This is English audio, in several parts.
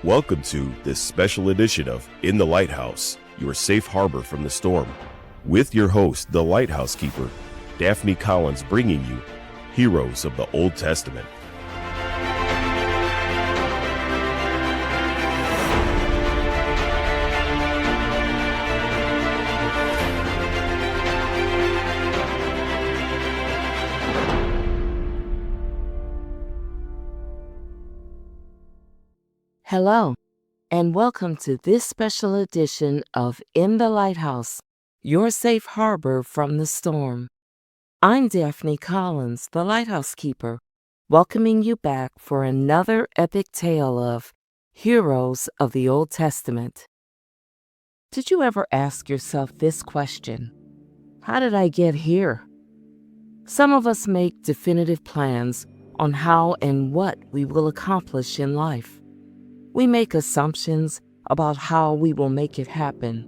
Welcome to this special edition of In the Lighthouse, your safe harbor from the storm, with your host, the Lighthouse Keeper, Daphne Collins, bringing you Heroes of the Old Testament. Hello, and welcome to this special edition of In the Lighthouse, your safe harbor from the storm. I'm Daphne Collins, the Lighthouse Keeper, welcoming you back for another epic tale of Heroes of the Old Testament. Did you ever ask yourself this question? How did I get here? Some of us make definitive plans on how and what we will accomplish in life. We make assumptions about how we will make it happen.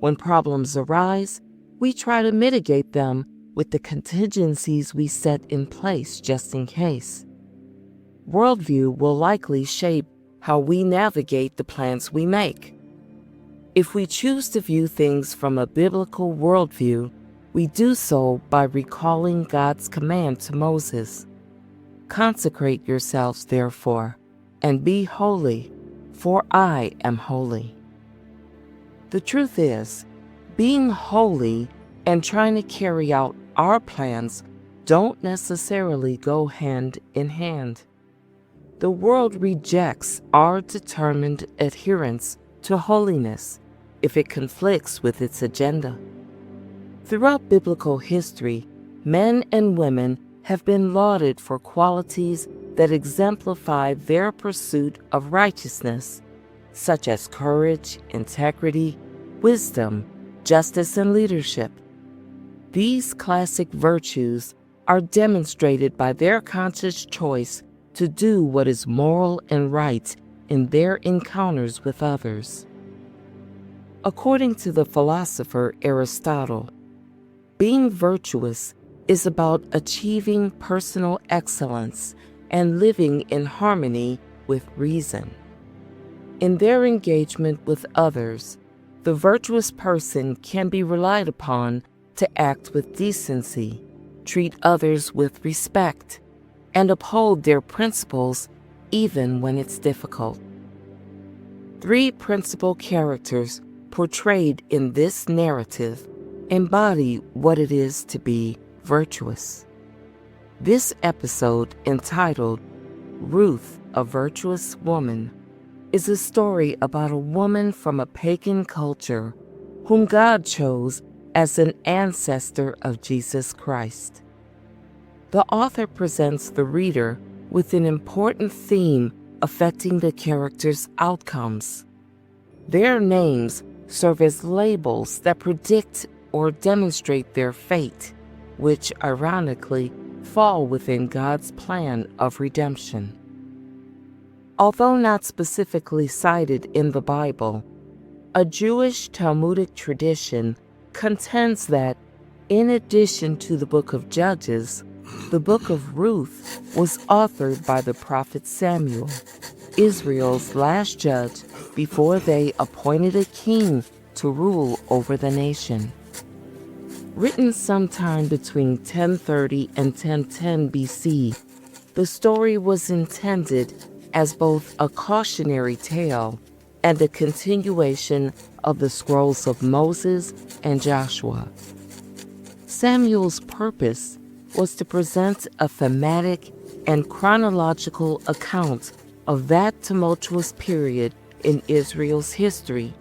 When problems arise, we try to mitigate them with the contingencies we set in place just in case. Worldview will likely shape how we navigate the plans we make. If we choose to view things from a biblical worldview, we do so by recalling God's command to Moses. Consecrate yourselves, therefore, and be holy, for I am holy. The truth is, being holy and trying to carry out our plans don't necessarily go hand in hand. The world rejects our determined adherence to holiness if it conflicts with its agenda. Throughout biblical history, men and women have been lauded for qualities that exemplify their pursuit of righteousness, such as courage, integrity, wisdom, justice, and leadership. These classic virtues are demonstrated by their conscious choice to do what is moral and right in their encounters with others. According to the philosopher Aristotle, being virtuous is about achieving personal excellence and living in harmony with reason. In their engagement with others, the virtuous person can be relied upon to act with decency, treat others with respect, and uphold their principles even when it's difficult. Three principal characters portrayed in this narrative embody what it is to be virtuous. This episode, entitled Ruth, a Virtuous Woman, is a story about a woman from a pagan culture whom God chose as an ancestor of Jesus Christ. The author presents the reader with an important theme affecting the characters' outcomes. Their names serve as labels that predict or demonstrate their fate, which ironically fall within God's plan of redemption. Although not specifically cited in the Bible, a Jewish Talmudic tradition contends that, in addition to the Book of Judges, the Book of Ruth was authored by the prophet Samuel, Israel's last judge before they appointed a king to rule over the nation. Written sometime between 1030 and 1010 BC, the story was intended as both a cautionary tale and a continuation of the scrolls of Moses and Joshua. Samuel's purpose was to present a thematic and chronological account of that tumultuous period in Israel's history.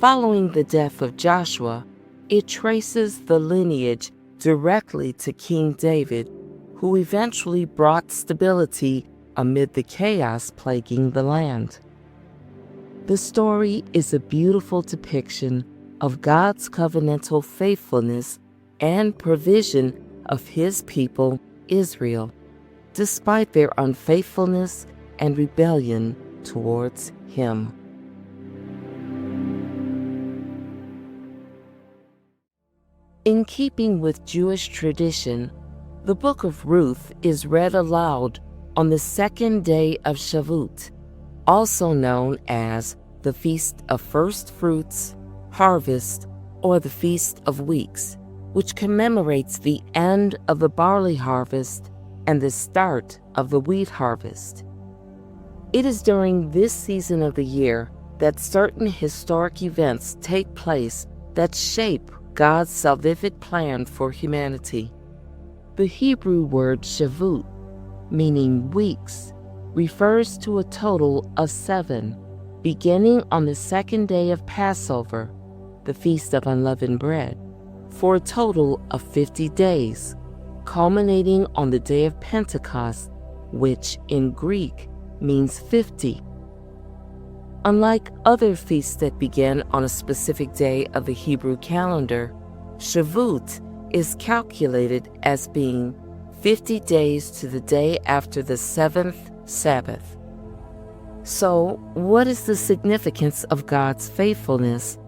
Following the death of Joshua, it traces the lineage directly to King David, who eventually brought stability amid the chaos plaguing the land. The story is a beautiful depiction of God's covenantal faithfulness and provision of His people, Israel, despite their unfaithfulness and rebellion towards Him. In keeping with Jewish tradition, the Book of Ruth is read aloud on the second day of Shavuot, also known as the Feast of First Fruits, Harvest, or the Feast of Weeks, which commemorates the end of the barley harvest and the start of the wheat harvest. It is during this season of the year that certain historic events take place that shape God's salvific plan for humanity. The Hebrew word Shavuot, meaning weeks, refers to a total of 7, beginning on the second day of Passover, the Feast of Unleavened Bread, for a total of 50 days, culminating on the day of Pentecost, which in Greek means 50. Unlike other feasts that begin on a specific day of the Hebrew calendar, Shavuot is calculated as being 50 days to the day after the 7th Sabbath. So, what is the significance of God's faithfulness,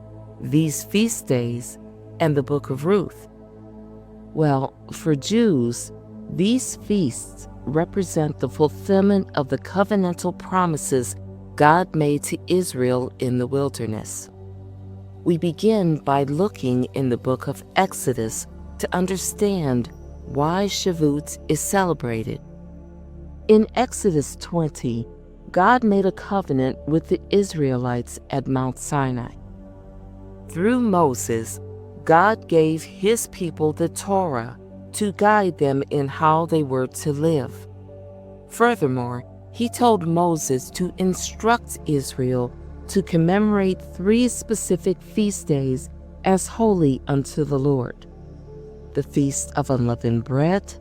these feast days, and the Book of Ruth? Well, for Jews, these feasts represent the fulfillment of the covenantal promises God made to Israel in the wilderness. We begin by looking in the book of Exodus to understand why Shavuot is celebrated. In Exodus 20, God made a covenant with the Israelites at Mount Sinai. Through Moses, God gave his people the Torah to guide them in how they were to live. Furthermore, he told Moses to instruct Israel to commemorate 3 specific feast days as holy unto the Lord: the Feast of Unleavened Bread,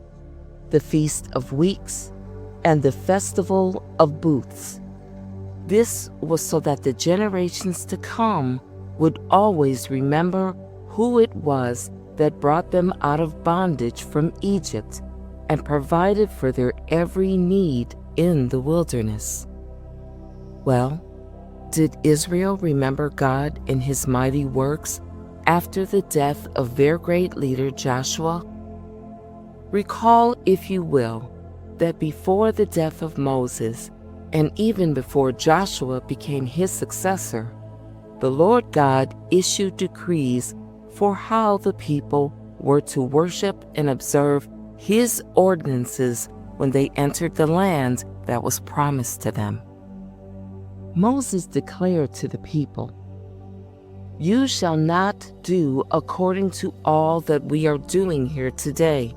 the Feast of Weeks, and the Festival of Booths. This was so that the generations to come would always remember who it was that brought them out of bondage from Egypt and provided for their every need in the wilderness. Well, did Israel remember God and his mighty works after the death of their great leader Joshua? Recall, if you will, that before the death of Moses, and even before Joshua became his successor, the Lord God issued decrees for how the people were to worship and observe his ordinances when they entered the land that was promised to them. Moses declared to the people, "You shall not do according to all that we are doing here today,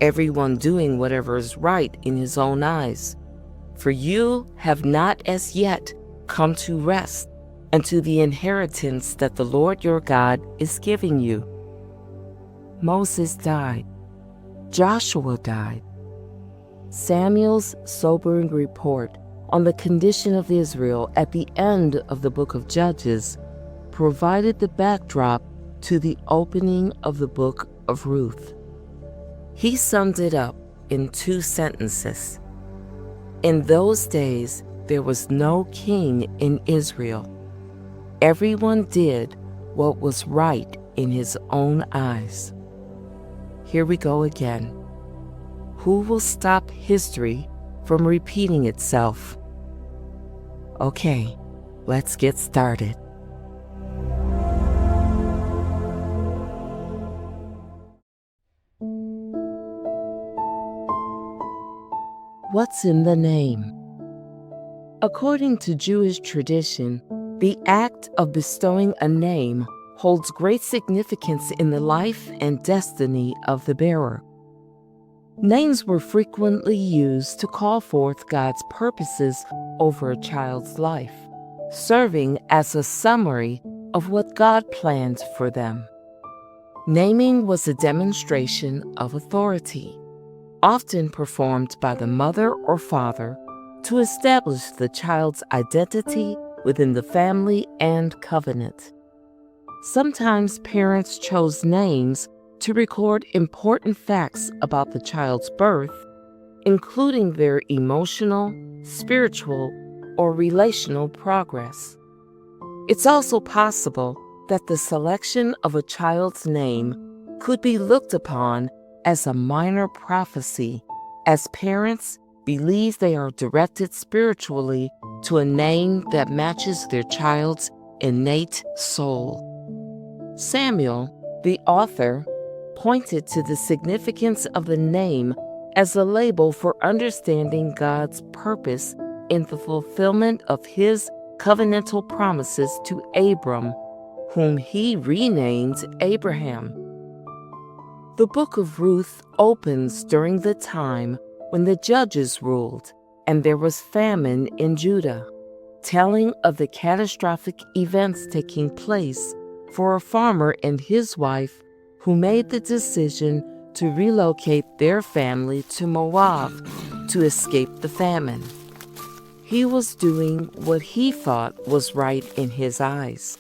everyone doing whatever is right in his own eyes. For you have not as yet come to rest and to the inheritance that the Lord your God is giving you." Moses died. Joshua died. Samuel's sobering report on the condition of Israel at the end of the book of Judges provided the backdrop to the opening of the Book of Ruth. He summed it up in 2 sentences. In those days, there was no king in Israel. Everyone did what was right in his own eyes. Here we go again. Who will stop history from repeating itself? Okay, let's get started. What's in the name? According to Jewish tradition, the act of bestowing a name holds great significance in the life and destiny of the bearer. Names were frequently used to call forth God's purposes over a child's life, serving as a summary of what God planned for them. Naming was a demonstration of authority, often performed by the mother or father to establish the child's identity within the family and covenant. Sometimes parents chose names to record important facts about the child's birth, including their emotional, spiritual, or relational progress. It's also possible that the selection of a child's name could be looked upon as a minor prophecy, as parents believe they are directed spiritually to a name that matches their child's innate soul. Samuel, the author, pointed to the significance of the name as a label for understanding God's purpose in the fulfillment of his covenantal promises to Abram, whom he renamed Abraham. The Book of Ruth opens during the time when the judges ruled and there was famine in Judah, telling of the catastrophic events taking place for a farmer and his wife who made the decision to relocate their family to Moab to escape the famine. He was doing what he thought was right in his eyes.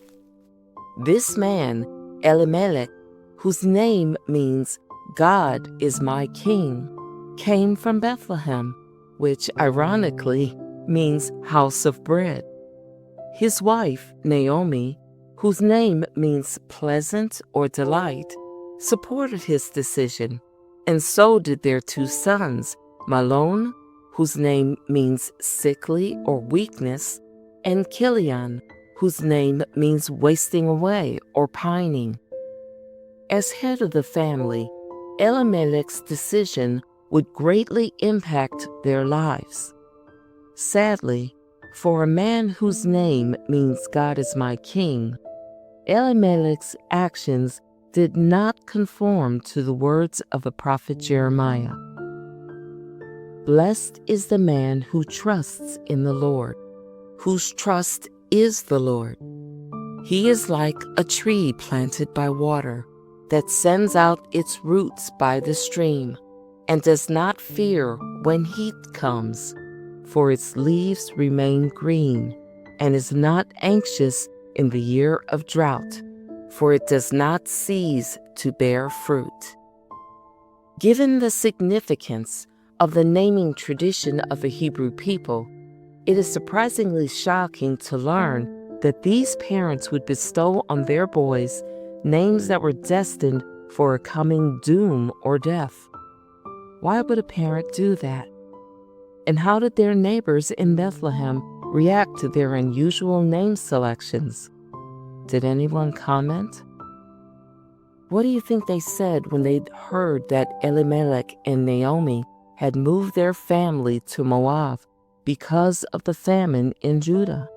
This man, Elimelech, whose name means God is my king, came from Bethlehem, which ironically means house of bread. His wife, Naomi, whose name means pleasant or delight, supported his decision, and so did their two sons, Mahlon, whose name means sickly or weakness, and Chilion, whose name means wasting away or pining. As head of the family, Elimelech's decision would greatly impact their lives. Sadly, for a man whose name means God is my king, Elimelech's actions did not conform to the words of the prophet Jeremiah. Blessed is the man who trusts in the Lord, whose trust is the Lord. He is like a tree planted by water that sends out its roots by the stream and does not fear when heat comes, for its leaves remain green, and is not anxious in the year of drought, for it does not cease to bear fruit. Given the significance of the naming tradition of the Hebrew people, it is surprisingly shocking to learn that these parents would bestow on their boys names that were destined for a coming doom or death. Why would a parent do that? And how did their neighbors in Bethlehem react to their unusual name selections? Did anyone comment? What do you think they said when they heard that Elimelech and Naomi had moved their family to Moab because of the famine in Judah?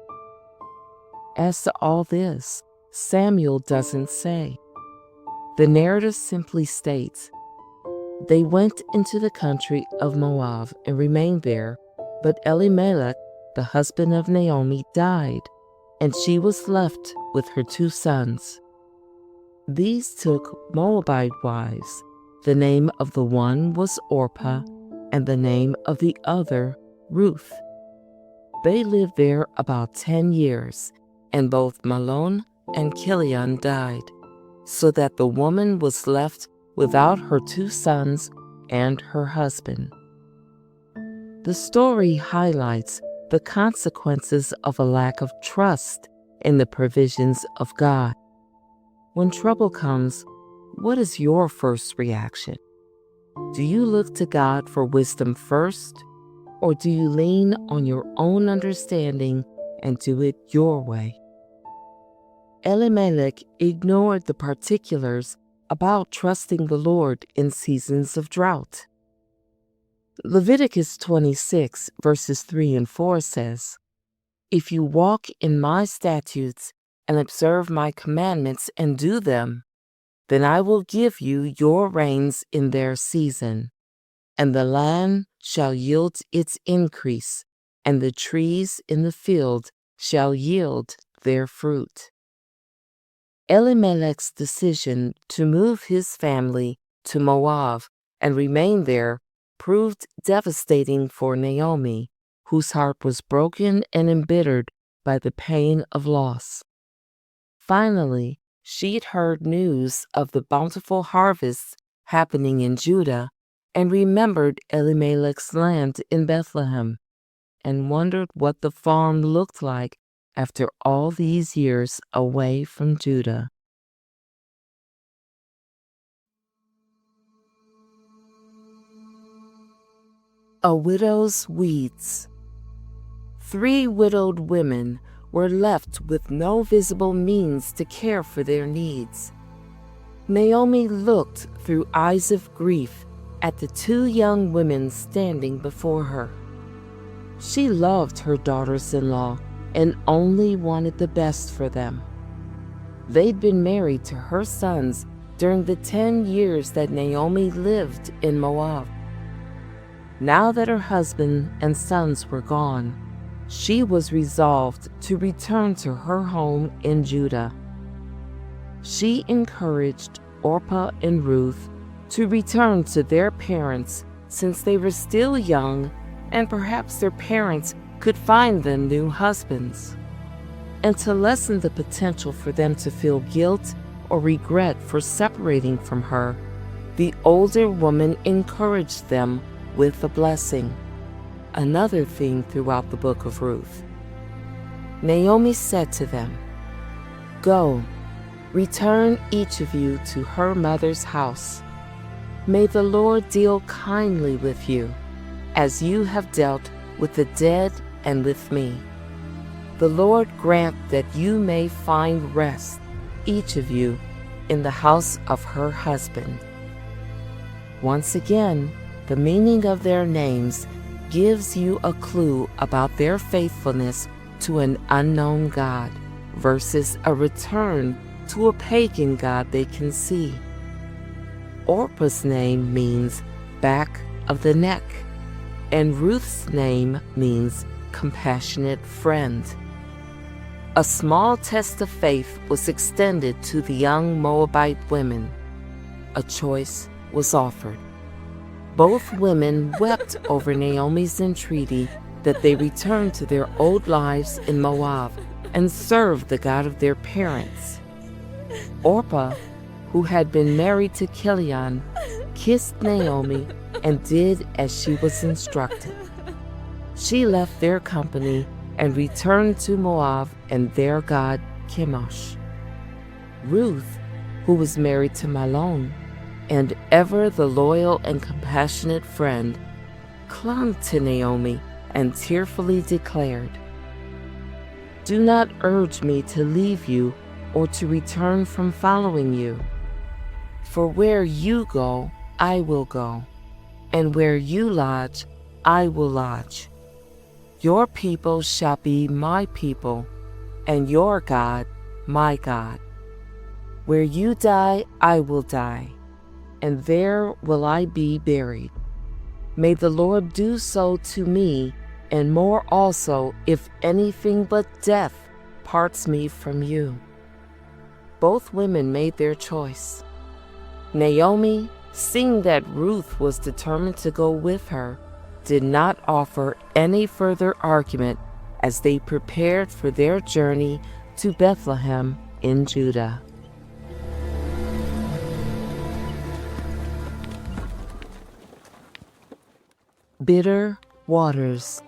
As to all this, Samuel doesn't say. The narrative simply states, they went into the country of Moab and remained there, but Elimelech, the husband of Naomi, died, and she was left with her two sons. These took Moabite wives. The name of the one was Orpah, and the name of the other, Ruth. They lived there about 10 years, and both Mahlon and Chilion died, so that the woman was left without her two sons and her husband. The story highlights the consequences of a lack of trust in the provisions of God. When trouble comes, what is your first reaction? Do you look to God for wisdom first, or do you lean on your own understanding and do it your way? Elimelech ignored the particulars about trusting the Lord in seasons of drought. Leviticus 26, verses 3 and 4 says, "If you walk in my statutes and observe my commandments and do them, then I will give you your rains in their season, and the land shall yield its increase, and the trees in the field shall yield their fruit." Elimelech's decision to move his family to Moab and remain there proved devastating for Naomi, whose heart was broken and embittered by the pain of loss. Finally, she'd heard news of the bountiful harvests happening in Judah and remembered Elimelech's land in Bethlehem and wondered what the farm looked like after all these years away from Judah. A widow's weeds. 3 widowed women were left with no visible means to care for their needs. Naomi looked through eyes of grief at the 2 young women standing before her. She loved her daughters-in-law and only wanted the best for them. They'd been married to her sons during the 10 years that Naomi lived in Moab. Now that her husband and sons were gone, she was resolved to return to her home in Judah. She encouraged Orpah and Ruth to return to their parents since they were still young and perhaps their parents could find them new husbands. And to lessen the potential for them to feel guilt or regret for separating from her, the older woman encouraged them with a blessing, another theme throughout the Book of Ruth. Naomi said to them, "Go, return each of you to her mother's house. May the Lord deal kindly with you, as you have dealt with the dead and with me. The Lord grant that you may find rest, each of you, in the house of her husband." Once again, the meaning of their names gives you a clue about their faithfulness to an unknown God versus a return to a pagan God they can see. Orpah's name means back of the neck, and Ruth's name means compassionate friend. A small test of faith was extended to the young Moabite women. A choice was offered. Both women wept over Naomi's entreaty that they return to their old lives in Moab and serve the God of their parents. Orpah, who had been married to Chilion, kissed Naomi and did as she was instructed. She left their company and returned to Moab and their god Chemosh. Ruth, who was married to Mahlon, and ever the loyal and compassionate friend, clung to Naomi and tearfully declared, "Do not urge me to leave you or to return from following you. For where you go, I will go, and where you lodge, I will lodge. Your people shall be my people, and your God, my God. Where you die, I will die, and there will I be buried. May the Lord do so to me, and more also, if anything but death parts me from you." Both women made their choice. Naomi, seeing that Ruth was determined to go with her, did not offer any further argument as they prepared for their journey to Bethlehem in Judah. Bitter waters.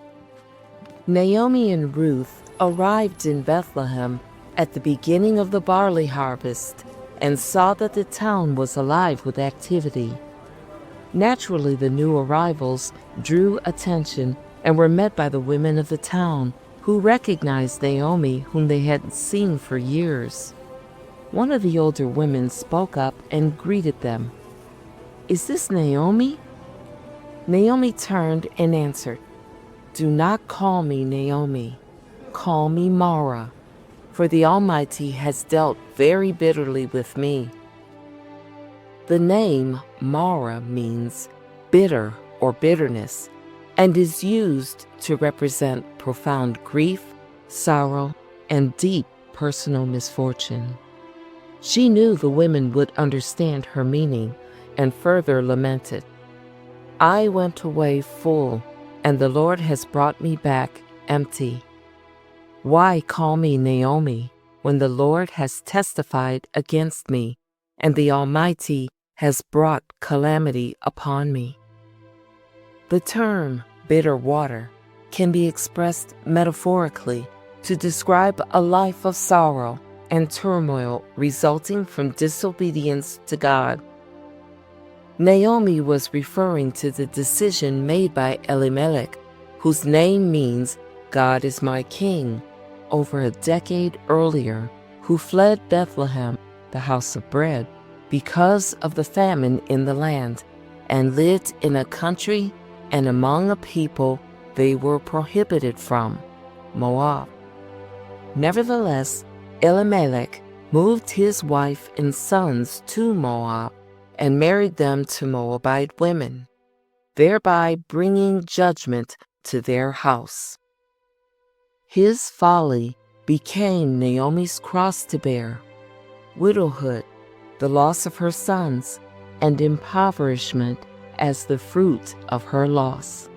Naomi and Ruth arrived in Bethlehem at the beginning of the barley harvest and saw that the town was alive with activity. Naturally, the new arrivals drew attention and were met by the women of the town, who recognized Naomi, whom they hadn't seen for years. One of the older women spoke up and greeted them. "Is this Naomi?" Naomi turned and answered, "Do not call me Naomi. Call me Mara, for the Almighty has dealt very bitterly with me." The name Mara means bitter or bitterness and is used to represent profound grief, sorrow, and deep personal misfortune. She knew the women would understand her meaning and further lamented, "I went away full, and the Lord has brought me back empty. Why call me Naomi when the Lord has testified against me, and the Almighty has brought calamity upon me?" The term bitter water can be expressed metaphorically to describe a life of sorrow and turmoil resulting from disobedience to God. Naomi was referring to the decision made by Elimelech, whose name means God is my king, over a decade earlier, who fled Bethlehem, the house of bread, because of the famine in the land, and lived in a country and among a people they were prohibited from, Moab. Nevertheless, Elimelech moved his wife and sons to Moab and married them to Moabite women, thereby bringing judgment to their house. His folly became Naomi's cross to bear, widowhood, the loss of her sons, and impoverishment as the fruit of her loss.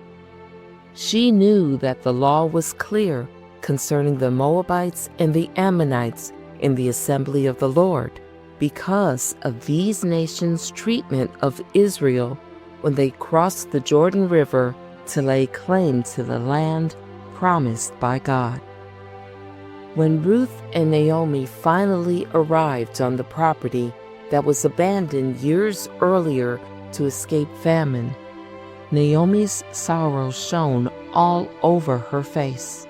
She knew that the law was clear concerning the Moabites and the Ammonites in the assembly of the Lord because of these nations' treatment of Israel when they crossed the Jordan River to lay claim to the land promised by God. When Ruth and Naomi finally arrived on the property that was abandoned years earlier to escape famine, Naomi's sorrow shone all over her face.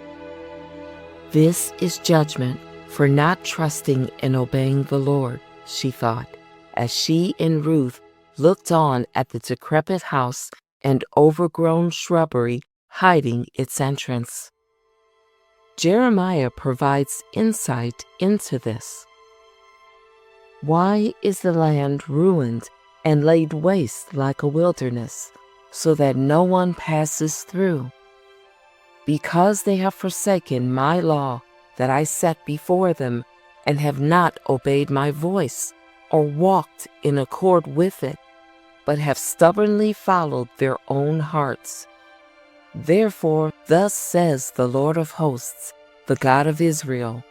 This is judgment for not trusting and obeying the Lord, she thought, as she and Ruth looked on at the decrepit house and overgrown shrubbery hiding its entrance. Jeremiah provides insight into this. Why is the land ruined and laid waste like a wilderness, so that no one passes through? Because they have forsaken my law that I set before them, and have not obeyed my voice, or walked in accord with it, but have stubbornly followed their own hearts. Therefore, thus says the Lord of hosts, the God of Israel,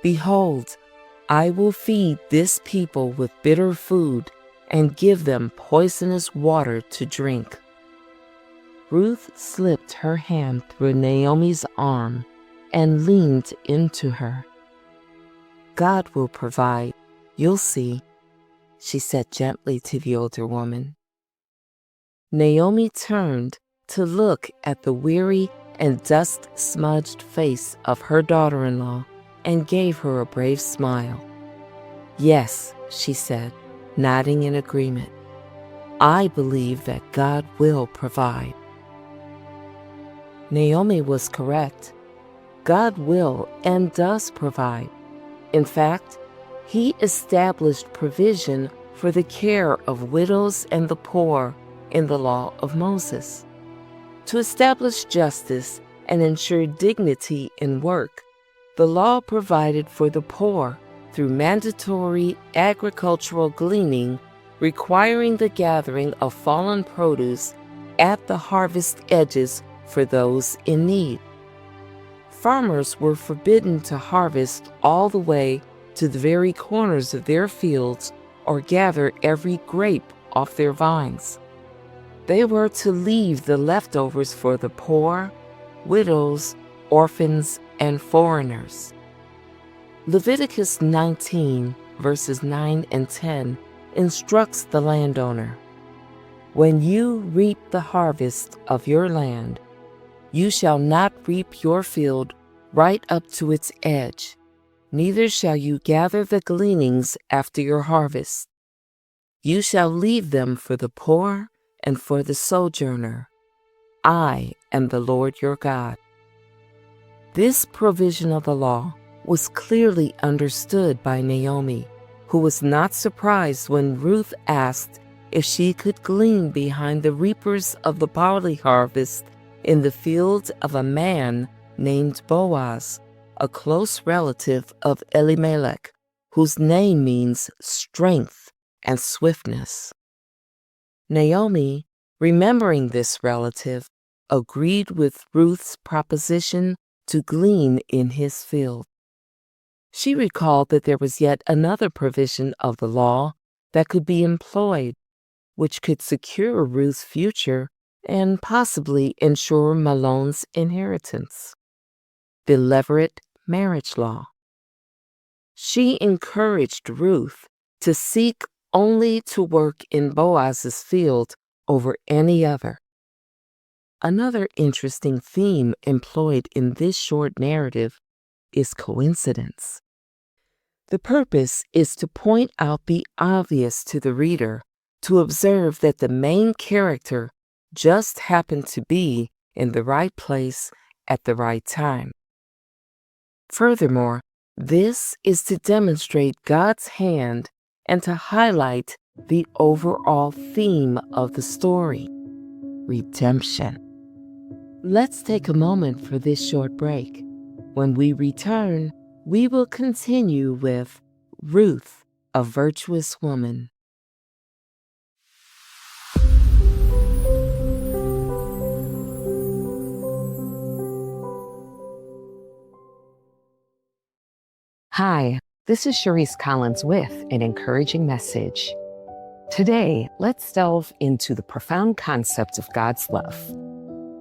Behold, I will feed this people with bitter food, and give them poisonous water to drink. Ruth slipped her hand through Naomi's arm and leaned into her. God will provide, you'll see, she said gently to the older woman. Naomi turned to look at the weary and dust-smudged face of her daughter-in-law and gave her a brave smile. Yes, she said, nodding in agreement. I believe that God will provide. Naomi was correct. God will and does provide. In fact, He established provision for the care of widows and the poor in the law of Moses. To establish justice and ensure dignity in work, the law provided for the poor through mandatory agricultural gleaning, requiring the gathering of fallen produce at the harvest edges for those in need. Farmers were forbidden to harvest all the way to the very corners of their fields or gather every grape off their vines. They were to leave the leftovers for the poor, widows, orphans, and foreigners. Leviticus 19, verses 9 and 10 instructs the landowner, When you reap the harvest of your land, you shall not reap your field right up to its edge, neither shall you gather the gleanings after your harvest. You shall leave them for the poor and for the sojourner. I am the Lord your God. This provision of the law was clearly understood by Naomi, who was not surprised when Ruth asked if she could glean behind the reapers of the barley harvest in the field of a man named Boaz, a close relative of Elimelech, whose name means strength and swiftness. Naomi, remembering this relative, agreed with Ruth's proposition to glean in his field. She recalled that there was yet another provision of the law that could be employed, which could secure Ruth's future and possibly ensure Malon's inheritance: the levirate marriage law. She encouraged Ruth to seek only to work in Boaz's field over any other. Another interesting theme employed in this short narrative is coincidence. The purpose is to point out the obvious to the reader, to observe that the main character just happened to be in the right place at the right time. Furthermore, this is to demonstrate God's hand and to highlight the overall theme of the story: redemption. Let's take a moment for this short break. When we return, we will continue with Ruth, a Virtuous Woman. Hi, this is Sharice Collins with an encouraging message. Today, let's delve into the profound concept of God's love.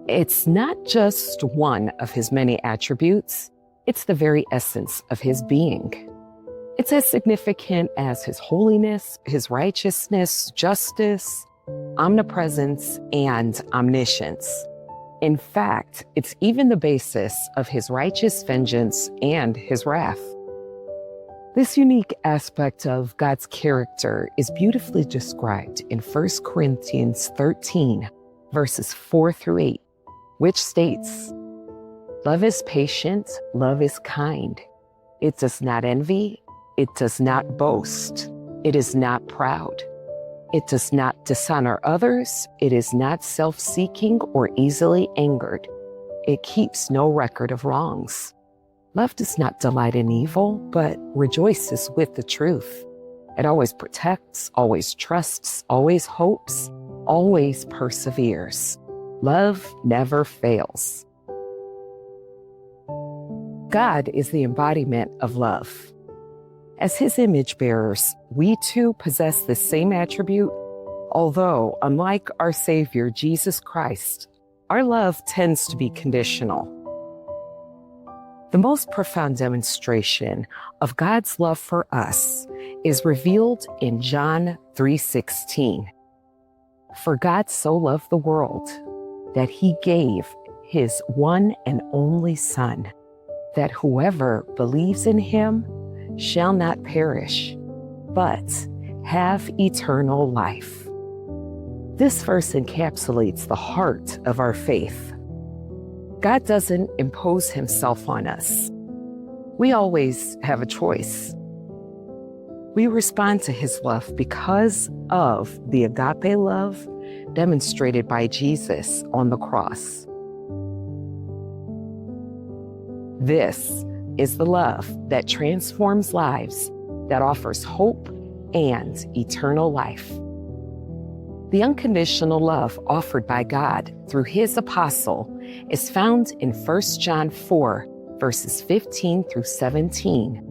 It's not just one of his many attributes, it's the very essence of his being. It's as significant as his holiness, his righteousness, justice, omnipresence, and omniscience. In fact, it's even the basis of his righteous vengeance and his wrath. This unique aspect of God's character is beautifully described in 1 Corinthians 13, verses 4 through 8, which states, "Love is patient, love is kind. It does not envy, it does not boast, it is not proud. It does not dishonor others, it is not self-seeking or easily angered. It keeps no record of wrongs. Love does not delight in evil, but rejoices with the truth. It always protects, always trusts, always hopes, always perseveres. Love never fails." God is the embodiment of love. As his image bearers, we too possess the same attribute, although, unlike our Savior, Jesus Christ, our love tends to be conditional. The most profound demonstration of God's love for us is revealed in John 3:16. "For God so loved the world that he gave his one and only Son, that whoever believes in him shall not perish, but have eternal life." This verse encapsulates the heart of our faith. God doesn't impose himself on us. We always have a choice. We respond to his love because of the agape love demonstrated by Jesus on the cross. This is the love that transforms lives, that offers hope and eternal life. The unconditional love offered by God through his apostle is found in 1 John 4, verses 15 through 17.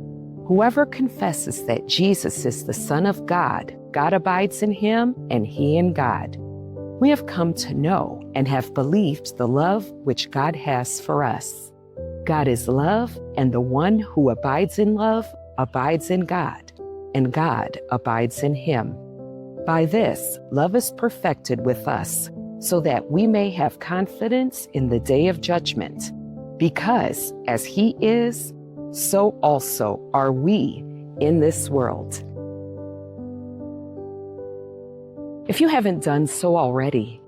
"Whoever confesses that Jesus is the Son of God, God abides in him and he in God. We have come to know and have believed the love which God has for us. God is love, and the one who abides in love abides in God, and God abides in him. By this, love is perfected with us, so that we may have confidence in the day of judgment. Because as he is, so also are we in this world." If you haven't done so already,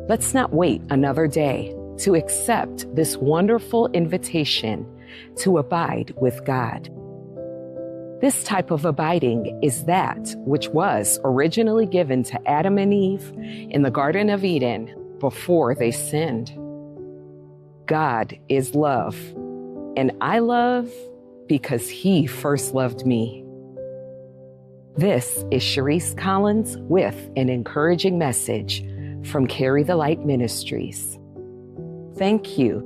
let's not wait another day to accept this wonderful invitation to abide with God. This type of abiding is that which was originally given to Adam and Eve in the Garden of Eden before they sinned. God is love, and I love because he first loved me. This is Sharice Collins with an encouraging message from Carry the Light Ministries. Thank you.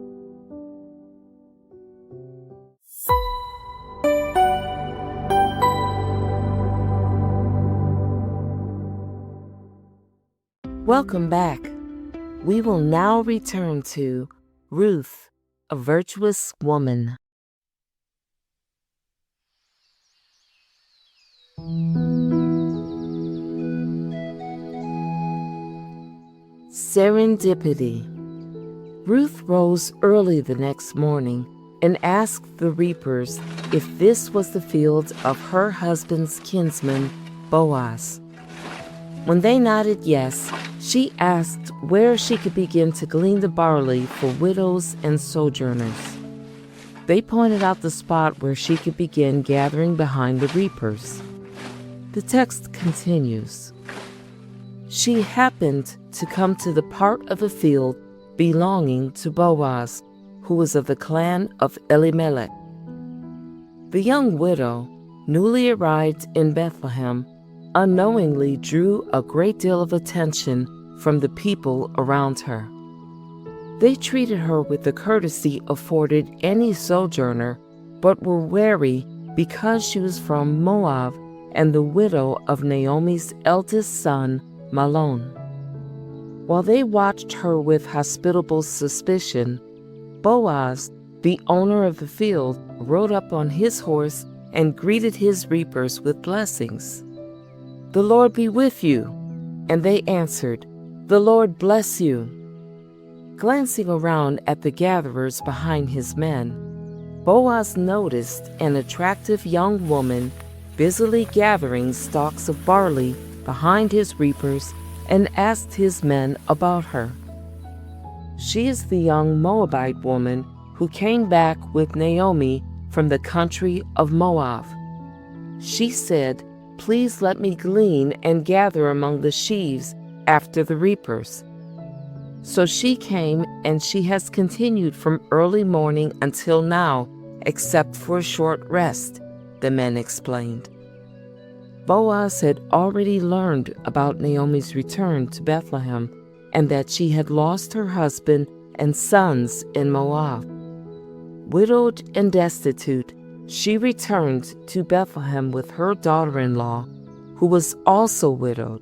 Welcome back. We will now return to Ruth, a Virtuous Woman. Serendipity. Ruth rose early the next morning and asked the reapers if this was the field of her husband's kinsman, Boaz. When they nodded yes, she asked where she could begin to glean the barley for widows and sojourners. They pointed out the spot where she could begin gathering behind the reapers. The text continues. She happened to come to the part of the field belonging to Boaz, who was of the clan of Elimelech. The young widow, newly arrived in Bethlehem, unknowingly drew a great deal of attention from the people around her. They treated her with the courtesy afforded any sojourner, but were wary because she was from Moab and the widow of Naomi's eldest son, Mahlon. While they watched her with hospitable suspicion, Boaz, the owner of the field, rode up on his horse and greeted his reapers with blessings. "The Lord be with you." And they answered, "The Lord bless you." Glancing around at the gatherers behind his men, Boaz noticed an attractive young woman busily gathering stalks of barley behind his reapers and asked his men about her. She is the young Moabite woman who came back with Naomi from the country of Moab. She said, "Please let me glean and gather among the sheaves after the reapers." So she came, and she has continued from early morning until now, except for a short rest, the men explained. Boaz had already learned about Naomi's return to Bethlehem and that she had lost her husband and sons in Moab. Widowed and destitute, she returned to Bethlehem with her daughter-in-law, who was also widowed.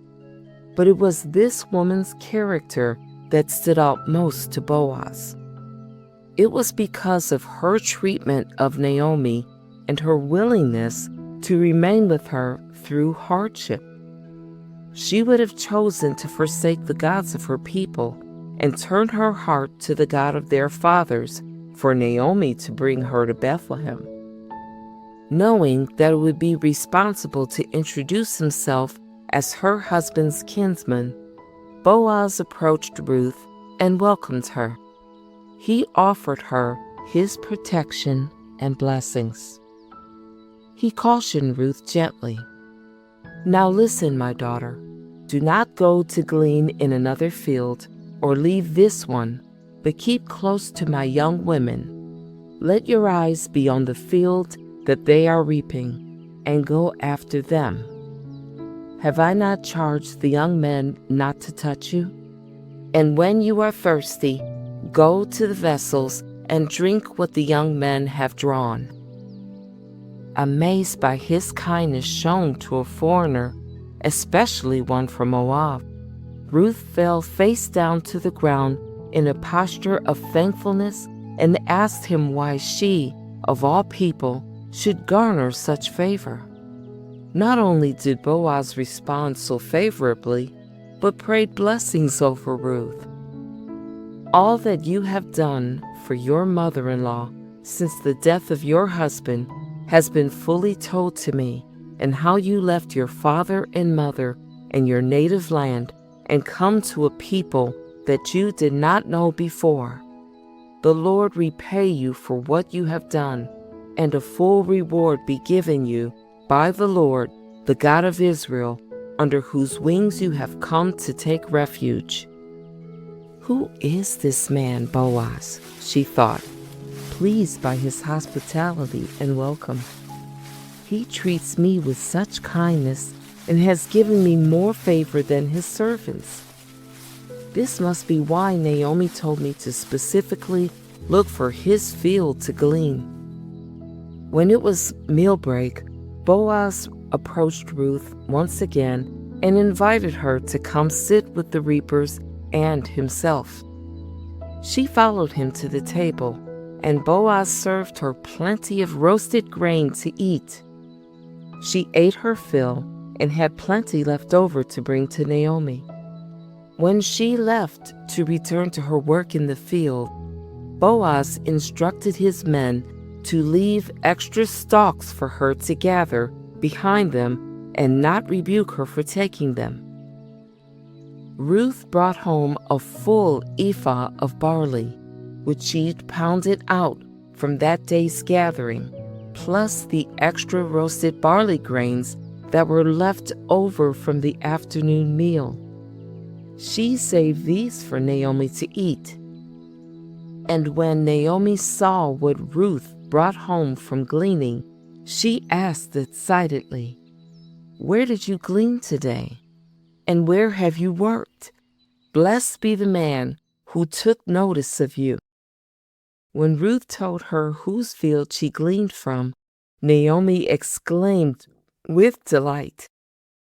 But it was this woman's character that stood out most to Boaz. It was because of her treatment of Naomi and her willingness to remain with her through hardship. She would have chosen to forsake the gods of her people and turn her heart to the God of their fathers for Naomi to bring her to Bethlehem. Knowing that it would be responsible to introduce himself as her husband's kinsman, Boaz approached Ruth and welcomed her. He offered her his protection and blessings. He cautioned Ruth gently. "Now listen, my daughter. Do not go to glean in another field or leave this one, but keep close to my young women. Let your eyes be on the field that they are reaping, and go after them. Have I not charged the young men not to touch you? And when you are thirsty, go to the vessels and drink what the young men have drawn." Amazed by his kindness shown to a foreigner, especially one from Moab, Ruth fell face down to the ground in a posture of thankfulness and asked him why she, of all people, should garner such favor. Not only did Boaz respond so favorably, but prayed blessings over Ruth. "All that you have done for your mother-in-law since the death of your husband has been fully told to me, and how you left your father and mother and your native land and come to a people that you did not know before. The Lord repay you for what you have done, and a full reward be given you by the Lord, the God of Israel, under whose wings you have come to take refuge." "Who is this man, Boaz?" she thought, pleased by his hospitality and welcome. "He treats me with such kindness and has given me more favor than his servants. This must be why Naomi told me to specifically look for his field to glean." When it was meal break, Boaz approached Ruth once again and invited her to come sit with the reapers and himself. She followed him to the table, and Boaz served her plenty of roasted grain to eat. She ate her fill and had plenty left over to bring to Naomi. When she left to return to her work in the field, Boaz instructed his men to leave extra stalks for her to gather behind them and not rebuke her for taking them. Ruth brought home a full ephah of barley, which she'd pounded out from that day's gathering, plus the extra roasted barley grains that were left over from the afternoon meal. She saved these for Naomi to eat. And when Naomi saw what Ruth brought home from gleaning, she asked excitedly, "Where did you glean today? And where have you worked? Blessed be the man who took notice of you." When Ruth told her whose field she gleaned from, Naomi exclaimed with delight,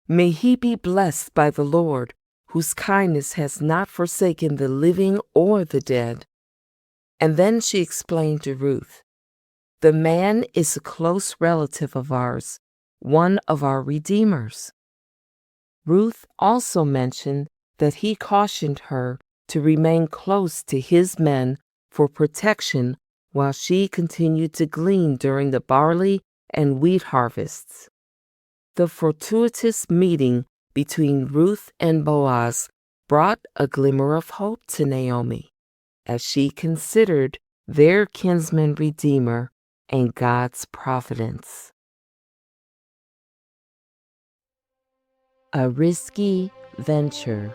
"May he be blessed by the Lord, whose kindness has not forsaken the living or the dead." And then she explained to Ruth, "The man is a close relative of ours, one of our redeemers." Ruth also mentioned that he cautioned her to remain close to his men for protection while she continued to glean during the barley and wheat harvests. The fortuitous meeting between Ruth and Boaz brought a glimmer of hope to Naomi as she considered their kinsman redeemer and God's providence. A risky venture.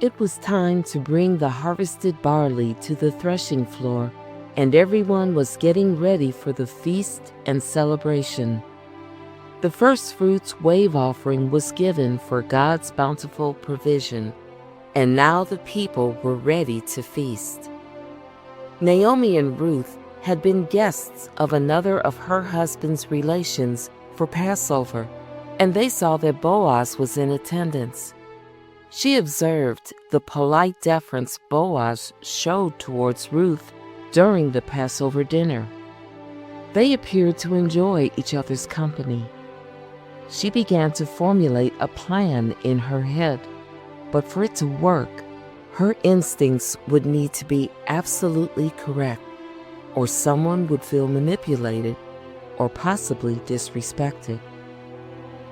It was time to bring the harvested barley to the threshing floor, and everyone was getting ready for the feast and celebration. The first fruits wave offering was given for God's bountiful provision, and now the people were ready to feast. Naomi and Ruth had been guests of another of her husband's relations for Passover, and they saw that Boaz was in attendance. She observed the polite deference Boaz showed towards Ruth during the Passover dinner. They appeared to enjoy each other's company. She began to formulate a plan in her head, but for it to work, her instincts would need to be absolutely correct, or someone would feel manipulated or possibly disrespected.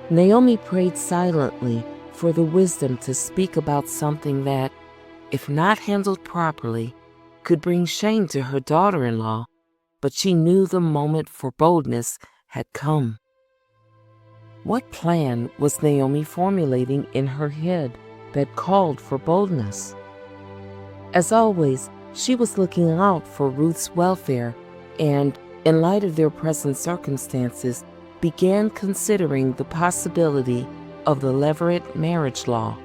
Naomi prayed silently for the wisdom to speak about something that, if not handled properly, could bring shame to her daughter-in-law, but she knew the moment for boldness had come. What plan was Naomi formulating in her head that called for boldness? As always, she was looking out for Ruth's welfare and, in light of their present circumstances, began considering the possibility of the levirate marriage law.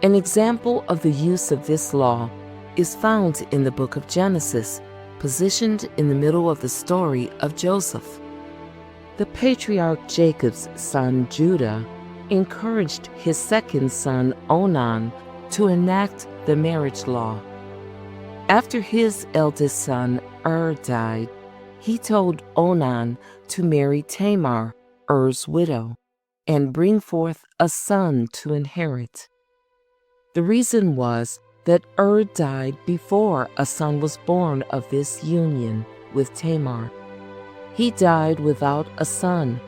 An example of the use of this law is found in the Book of Genesis, positioned in the middle of the story of Joseph. The patriarch Jacob's son Judah encouraged his second son Onan to enact the marriage law. After his eldest son died, he told Onan to marry Tamar, Er's widow, and bring forth a son to inherit. The reason was that died before a son was born of this union with Tamar. He died without a son,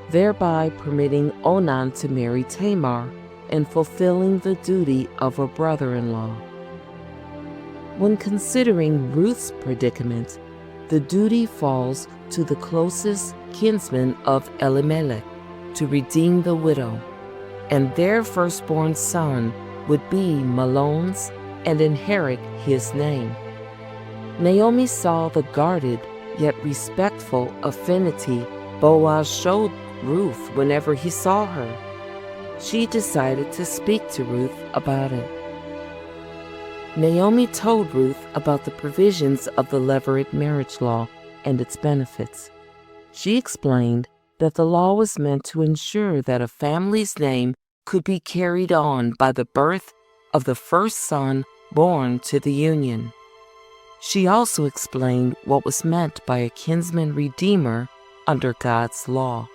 thereby permitting Onan to marry Tamar and fulfilling the duty of a brother-in-law. When considering Ruth's predicament, the duty falls to the closest kinsman of Elimelech to redeem the widow, and their firstborn son would be Mahlon's and inherit his name. Naomi saw the guarded yet respectful affinity Boaz showed Ruth whenever he saw her. She decided to speak to Ruth about it. Naomi told Ruth about the provisions of the levirate marriage law and its benefits. She explained that the law was meant to ensure that a family's name could be carried on by the birth of the first son born to the union. She also explained what was meant by a kinsman redeemer under God's law.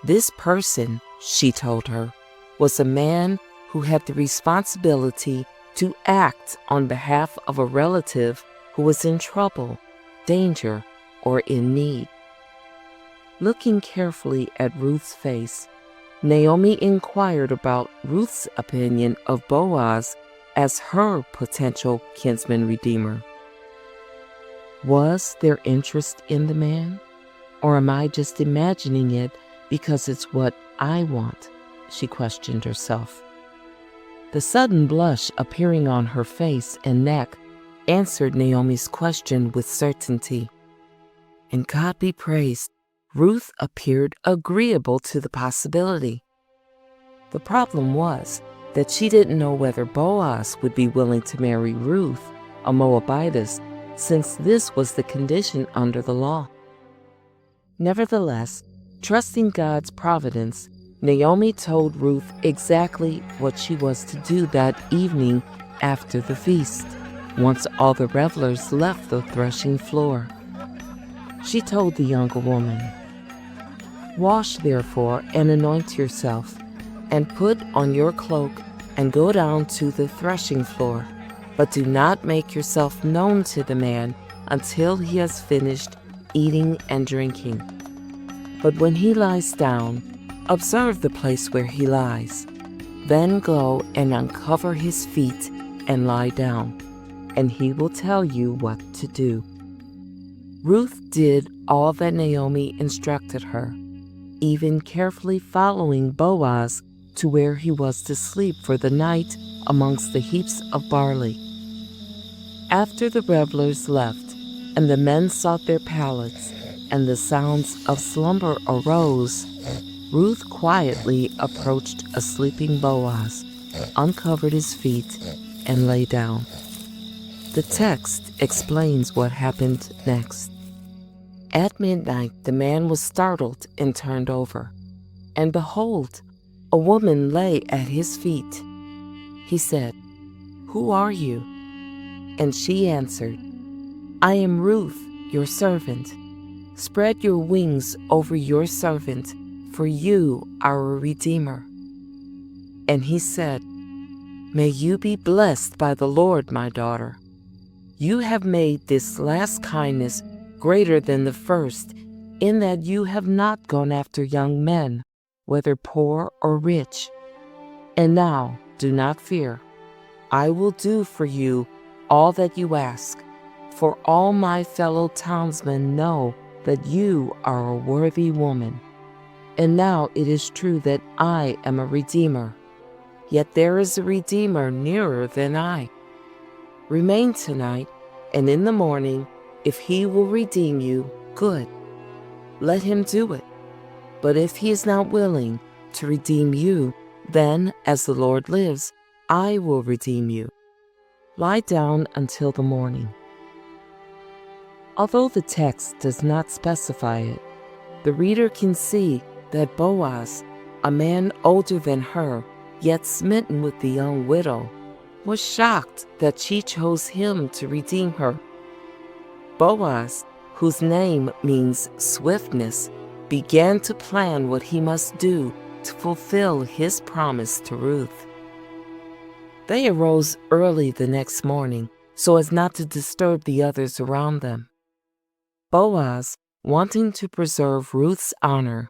This person, she told her, was a man who had the responsibility to act on behalf of a relative who was in trouble, danger, or in need. Looking carefully at Ruth's face, Naomi inquired about Ruth's opinion of Boaz as her potential kinsman redeemer. Was there interest in the man? Or am I just imagining it because it's what I want? She questioned herself. The sudden blush appearing on her face and neck answered Naomi's question with certainty. And God be praised, Ruth appeared agreeable to the possibility. The problem was that she didn't know whether Boaz would be willing to marry Ruth, a Moabitess, since this was the condition under the law. Nevertheless, trusting God's providence, Naomi told Ruth exactly what she was to do that evening after the feast, once all the revelers left the threshing floor. She told the younger woman, "Wash therefore and anoint yourself, and put on your cloak and go down to the threshing floor, but do not make yourself known to the man until he has finished eating and drinking. But when he lies down, observe the place where he lies. Then go and uncover his feet and lie down, and he will tell you what to do." Ruth did all that Naomi instructed her, even carefully following Boaz to where he was to sleep for the night amongst the heaps of barley. After the revelers left, and the men sought their pallets, and the sounds of slumber arose, Ruth quietly approached a sleeping Boaz, uncovered his feet, and lay down. The text explains what happened next. At midnight, the man was startled and turned over, and behold, a woman lay at his feet. He said, "Who are you?" And she answered, "I am Ruth, your servant. Spread your wings over your servant, for you are a redeemer." And he said, "May you be blessed by the Lord, my daughter. You have made this last kindness greater than the first, in that you have not gone after young men, whether poor or rich. And now do not fear. I will do for you all that you ask, for all my fellow townsmen know that you are a worthy woman. And now it is true that I am a redeemer, yet there is a redeemer nearer than I. Remain tonight, and in the morning, if he will redeem you, good. Let him do it. But if he is not willing to redeem you, then, as the Lord lives, I will redeem you. Lie down until the morning." Although the text does not specify it, the reader can see that Boaz, a man older than her, yet smitten with the young widow, was shocked that she chose him to redeem her. Boaz, whose name means swiftness, began to plan what he must do to fulfill his promise to Ruth. They arose early the next morning so as not to disturb the others around them. Boaz, wanting to preserve Ruth's honor,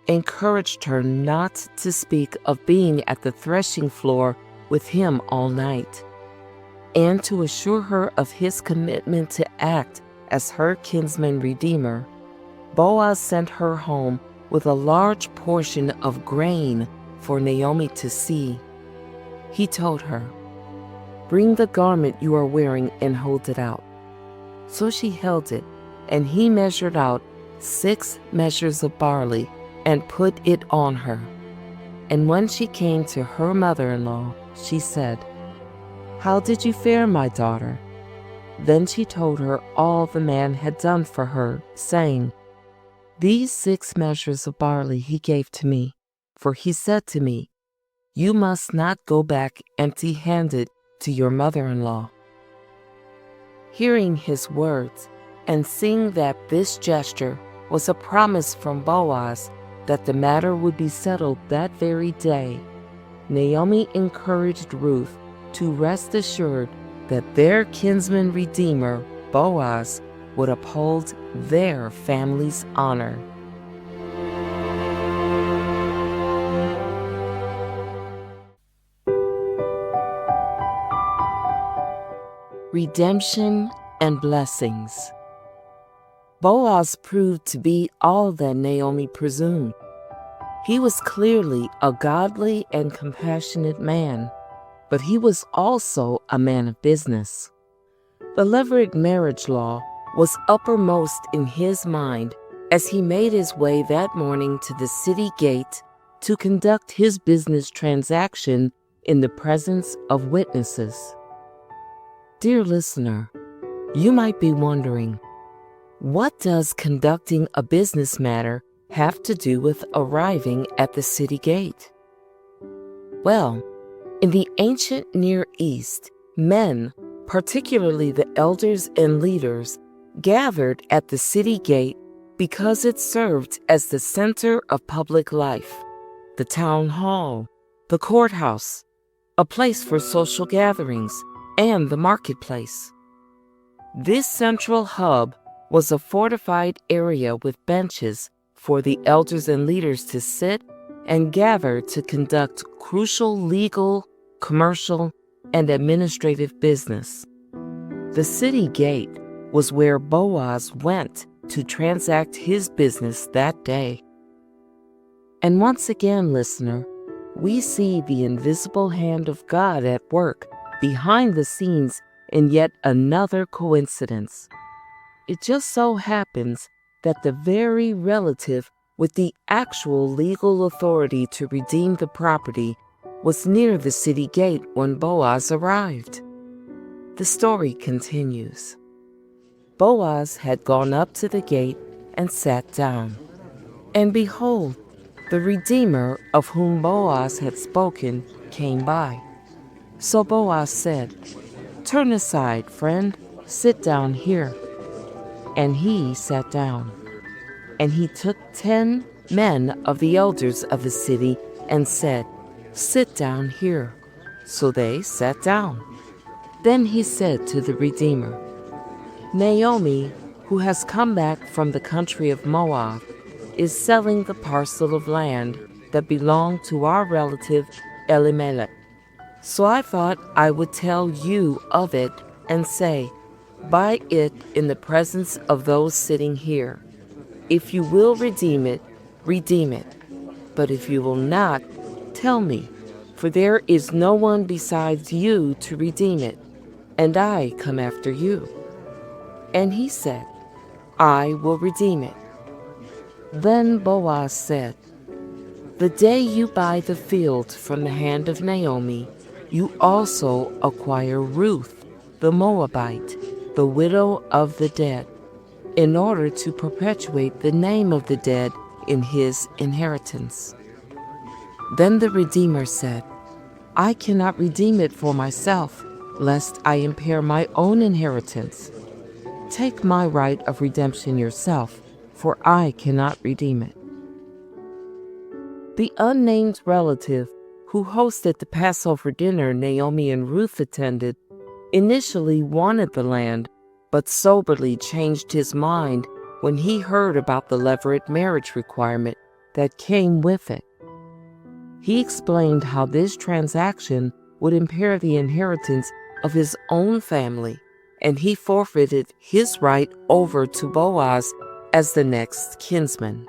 encouraged her not to speak of being at the threshing floor with him all night, and to assure her of his commitment to act as her kinsman redeemer. Boaz sent her home with a large portion of grain for Naomi to see. He told her, "Bring the garment you are wearing and hold it out." So she held it, and he measured out 6 measures of barley and put it on her. And when she came to her mother-in-law, she said, "How did you fare, my daughter?" Then she told her all the man had done for her, saying, "These 6 measures of barley he gave to me, for he said to me, 'You must not go back empty-handed to your mother-in-law.'" Hearing his words, and seeing that this gesture was a promise from Boaz that the matter would be settled that very day, Naomi encouraged Ruth to rest assured that their kinsman redeemer, Boaz, would uphold their family's honor. Redemption and blessings. Boaz proved to be all that Naomi presumed. He was clearly a godly and compassionate man, but he was also a man of business. The levirate marriage law was uppermost in his mind as he made his way that morning to the city gate to conduct his business transaction in the presence of witnesses. Dear listener, you might be wondering, what does conducting a business matter have to do with arriving at the city gate? Well, in the ancient Near East, men, particularly the elders and leaders, gathered at the city gate because it served as the center of public life, the town hall, the courthouse, a place for social gatherings, and the marketplace. This central hub was a fortified area with benches for the elders and leaders to sit and gather to conduct crucial legal, commercial, and administrative business. The city gate was where Boaz went to transact his business that day. And once again, listener, we see the invisible hand of God at work behind the scenes in yet another coincidence. It just so happens that the very relative with the actual legal authority to redeem the property was near the city gate when Boaz arrived. The story continues. Boaz had gone up to the gate and sat down. And behold, the Redeemer of whom Boaz had spoken came by. So Boaz said, "Turn aside, friend, sit down here." And he sat down. And he took 10 men of the elders of the city and said, "Sit down here." So they sat down. Then he said to the Redeemer, "Naomi, who has come back from the country of Moab, is selling the parcel of land that belonged to our relative Elimelech. So I thought I would tell you of it and say, buy it in the presence of those sitting here. If you will redeem it, redeem it. But if you will not, tell me, for there is no one besides you to redeem it, and I come after you." And he said, "I will redeem it." Then Boaz said, "The day you buy the field from the hand of Naomi, you also acquire Ruth, the Moabite, the widow of the dead, in order to perpetuate the name of the dead in his inheritance." Then the Redeemer said, "I cannot redeem it for myself, lest I impair my own inheritance. Take my right of redemption yourself, for I cannot redeem it." The unnamed relative who hosted the Passover dinner Naomi and Ruth attended initially wanted the land, but soberly changed his mind when he heard about the levirate marriage requirement that came with it. He explained how this transaction would impair the inheritance of his own family, and he forfeited his right over to Boaz as the next kinsman.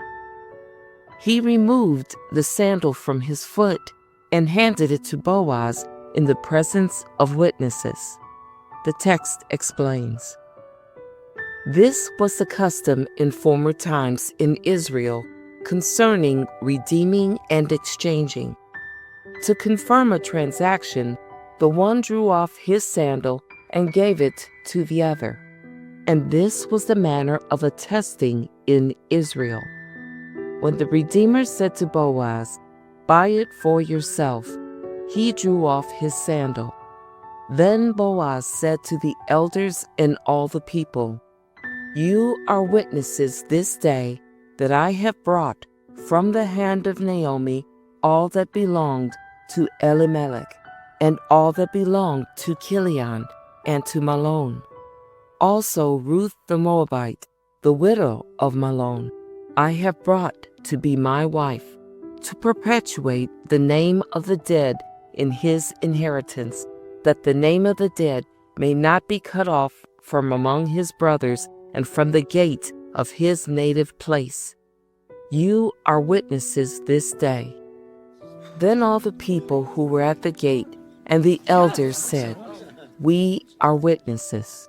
He removed the sandal from his foot and handed it to Boaz in the presence of witnesses. The text explains. This was the custom in former times in Israel concerning redeeming and exchanging. To confirm a transaction, the one drew off his sandal and gave it to the other. And this was the manner of attesting in Israel. When the Redeemer said to Boaz, "Buy it for yourself," he drew off his sandal. Then Boaz said to the elders and all the people, "You are witnesses this day that I have brought from the hand of Naomi all that belonged to Elimelech, and all that belonged to Chilion and to Malon. Also Ruth the Moabite, the widow of Malon, I have brought to be my wife, to perpetuate the name of the dead in his inheritance, that the name of the dead may not be cut off from among his brothers and from the gate of his native place. You are witnesses this day. Then all the people who were at the gate and the elders said, We are witnesses.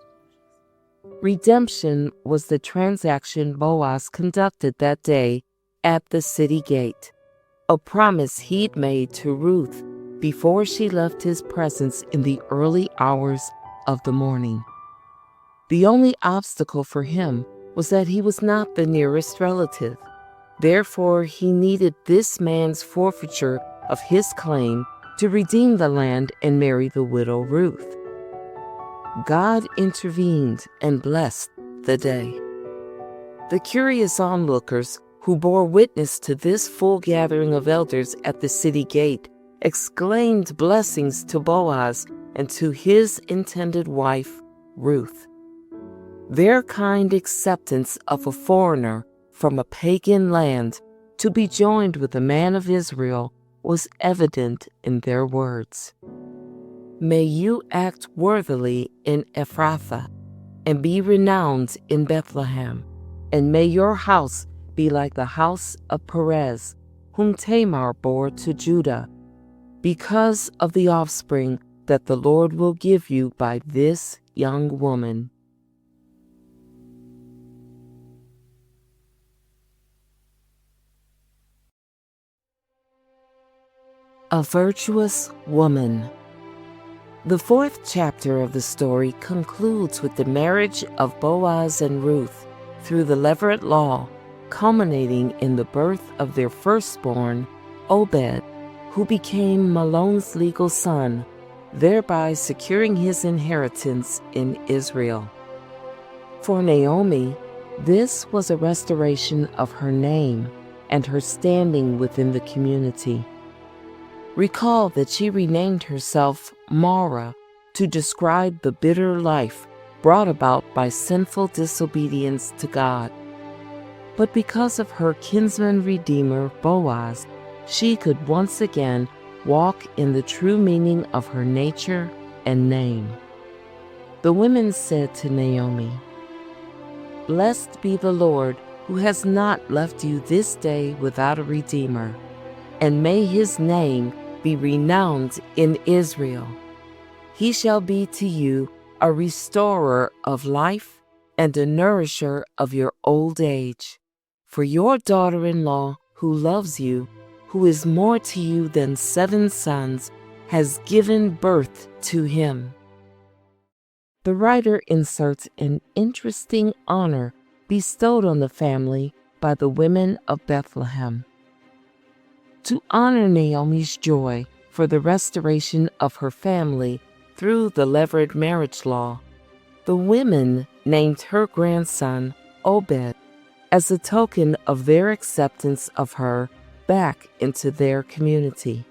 Redemption was the transaction Boaz conducted that day at the city gate, a promise he'd made to Ruth before she left his presence in the early hours of the morning. The only obstacle for him was that he was not the nearest relative. Therefore, he needed this man's forfeiture of his claim to redeem the land and marry the widow Ruth. God intervened and blessed the day. The curious onlookers who bore witness to this full gathering of elders at the city gate exclaimed blessings to Boaz and to his intended wife, Ruth. Their kind acceptance of a foreigner from a pagan land to be joined with a man of Israel was evident in their words. May you act worthily in Ephrathah, and be renowned in Bethlehem, and may your house be like the house of Perez, whom Tamar bore to Judah, because of the offspring that the Lord will give you by this young woman. A Virtuous Woman. The fourth chapter of the story concludes with the marriage of Boaz and Ruth through the Levirate law, culminating in the birth of their firstborn, Obed, who became Malon's legal son, thereby securing his inheritance in Israel. For Naomi, this was a restoration of her name and her standing within the community. Recall that she renamed herself Mara to describe the bitter life brought about by sinful disobedience to God. But because of her kinsman redeemer, Boaz, she could once again walk in the true meaning of her nature and name. The women said to Naomi, Blessed be the Lord, who has not left you this day without a redeemer, and may his name be renowned in Israel. He shall be to you a restorer of life and a nourisher of your old age. For your daughter-in-law, who loves you, who is more to you than 7 sons, has given birth to him. The writer inserts an interesting honor bestowed on the family by the women of Bethlehem. To honor Naomi's joy for the restoration of her family through the Levirate marriage law, the women named her grandson Obed as a token of their acceptance of her back into their community.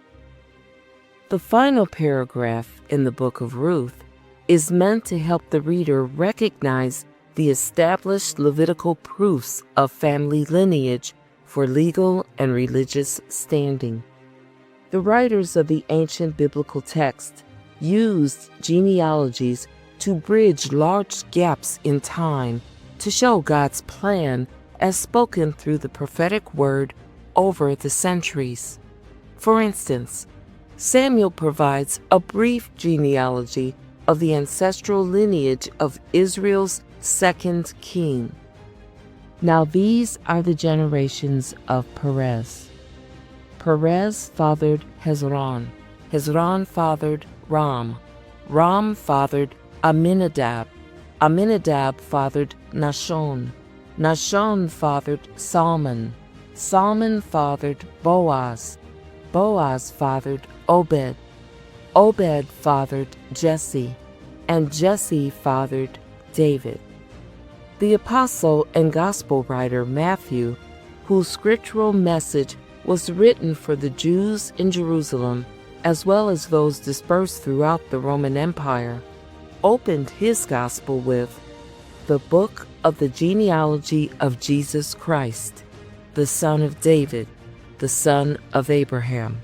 The final paragraph in the Book of Ruth is meant to help the reader recognize the established Levitical proofs of family lineage for legal and religious standing. The writers of the ancient biblical text used genealogies to bridge large gaps in time to show God's plan as spoken through the prophetic word over the centuries. For instance, Samuel provides a brief genealogy of the ancestral lineage of Israel's second king. Now these are the generations of Perez. Perez fathered Hezron. Hezron fathered Ram. Ram fathered Aminadab. Aminadab fathered Nahshon. Nahshon fathered Salmon. Salmon fathered Boaz. Boaz fathered Obed. Obed fathered Jesse. And Jesse fathered David. The apostle and gospel writer Matthew, whose scriptural message was written for the Jews in Jerusalem, as well as those dispersed throughout the Roman Empire, opened his gospel with the book of the genealogy of Jesus Christ, the son of David, the son of Abraham.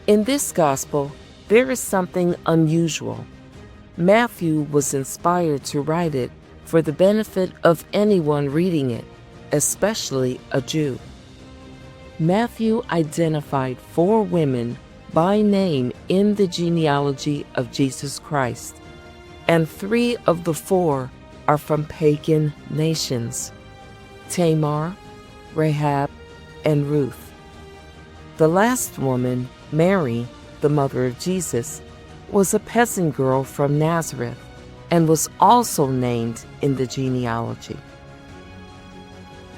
In this gospel, there is something unusual. Matthew was inspired to write it for the benefit of anyone reading it, especially a Jew. Matthew identified 4 women by name in the genealogy of Jesus Christ, and 3 of the 4 are from pagan nations: Tamar, Rahab, and Ruth. The last woman, Mary, the mother of Jesus, was a peasant girl from Nazareth and was also named in the genealogy.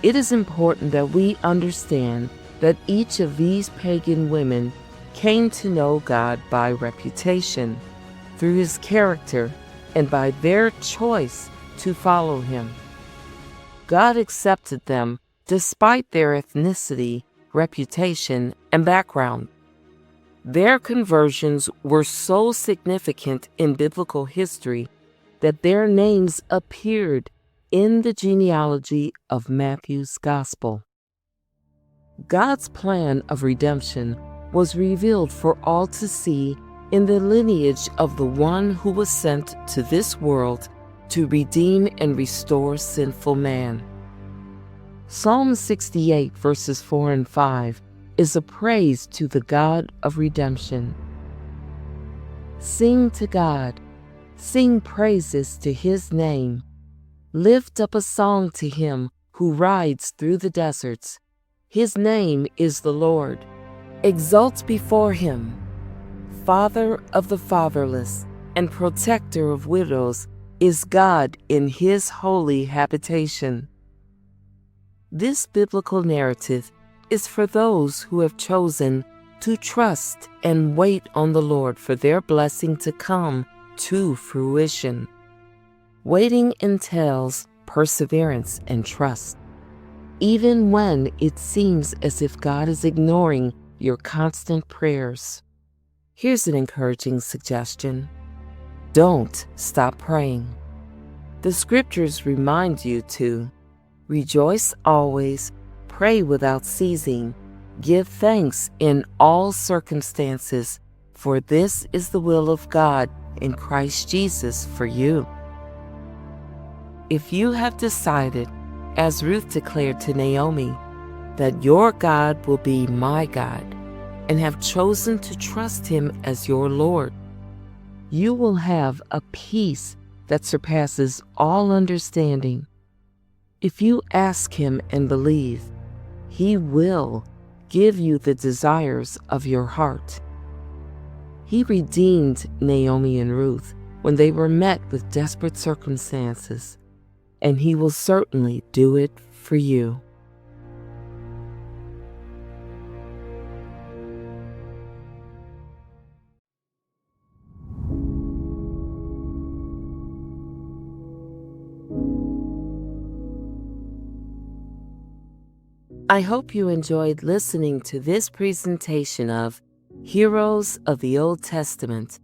It is important that we understand that each of these pagan women came to know God by reputation, through his character, and by their choice to follow him. God accepted them despite their ethnicity, reputation, and background. Their conversions were so significant in biblical history that their names appeared in the genealogy of Matthew's Gospel. God's plan of redemption was revealed for all to see in the lineage of the one who was sent to this world to redeem and restore sinful man. Psalm 68, verses 4 and 5, is a praise to the God of redemption. Sing to God, sing praises to his name. Lift up a song to him who rides through the deserts. His name is the Lord. Exult before him. Father of the fatherless and protector of widows is God in his holy habitation. This biblical narrative is for those who have chosen to trust and wait on the Lord for their blessing to come to fruition. Waiting entails perseverance and trust, even when it seems as if God is ignoring your constant prayers. Here's an encouraging suggestion. Don't stop praying. The scriptures remind you to rejoice always, pray without ceasing, give thanks in all circumstances, for this is the will of God in Christ Jesus for you. If you have decided, as Ruth declared to Naomi, that your God will be my God, and have chosen to trust him as your Lord, you will have a peace that surpasses all understanding. If you ask him and believe, he will give you the desires of your heart. He redeemed Naomi and Ruth when they were met with desperate circumstances, and he will certainly do it for you. I hope you enjoyed listening to this presentation of Heroes of the Old Testament,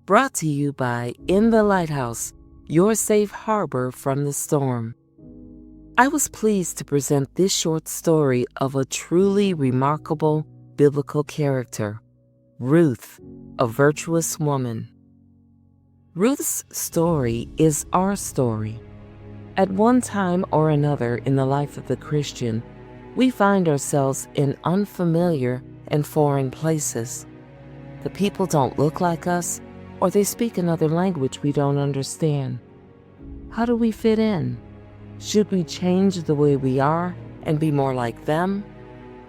brought to you by In the Lighthouse, your safe harbor from the storm. I was pleased to present this short story of a truly remarkable biblical character, Ruth, a virtuous woman. Ruth's story is our story. At one time or another in the life of the Christian, we find ourselves in unfamiliar and foreign places. The people don't look like us, or they speak another language we don't understand. How do we fit in? Should we change the way we are and be more like them?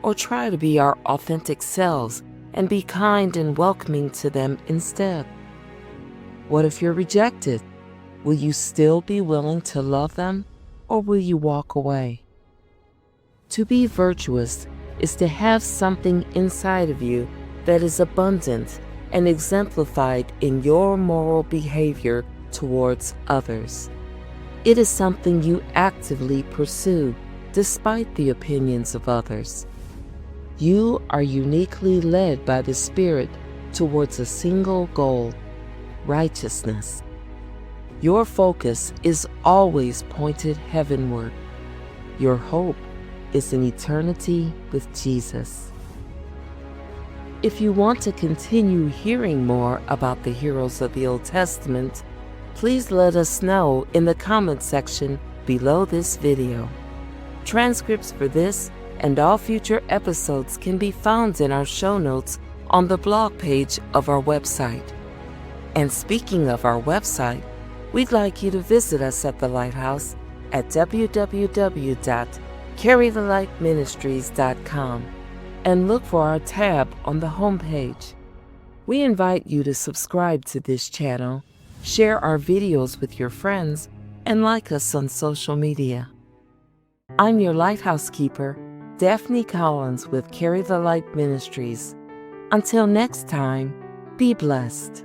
Or try to be our authentic selves and be kind and welcoming to them instead? What if you're rejected? Will you still be willing to love them, or will you walk away? To be virtuous is to have something inside of you that is abundant and exemplified in your moral behavior towards others. It is something you actively pursue despite the opinions of others. You are uniquely led by the Spirit towards a single goal: righteousness. Your focus is always pointed heavenward. Your hope is in eternity with Jesus. If you want to continue hearing more about the heroes of the Old Testament, please let us know in the comment section below this video. Transcripts for this and all future episodes can be found in our show notes on the blog page of our website. And speaking of our website, we'd like you to visit us at the Lighthouse at www.carrythelightministries.com and look for our tab on the homepage. We invite you to subscribe to this channel, share our videos with your friends, and like us on social media. I'm your Lighthouse Keeper, Daphne Collins with Carry the Light Ministries. Until next time, be blessed.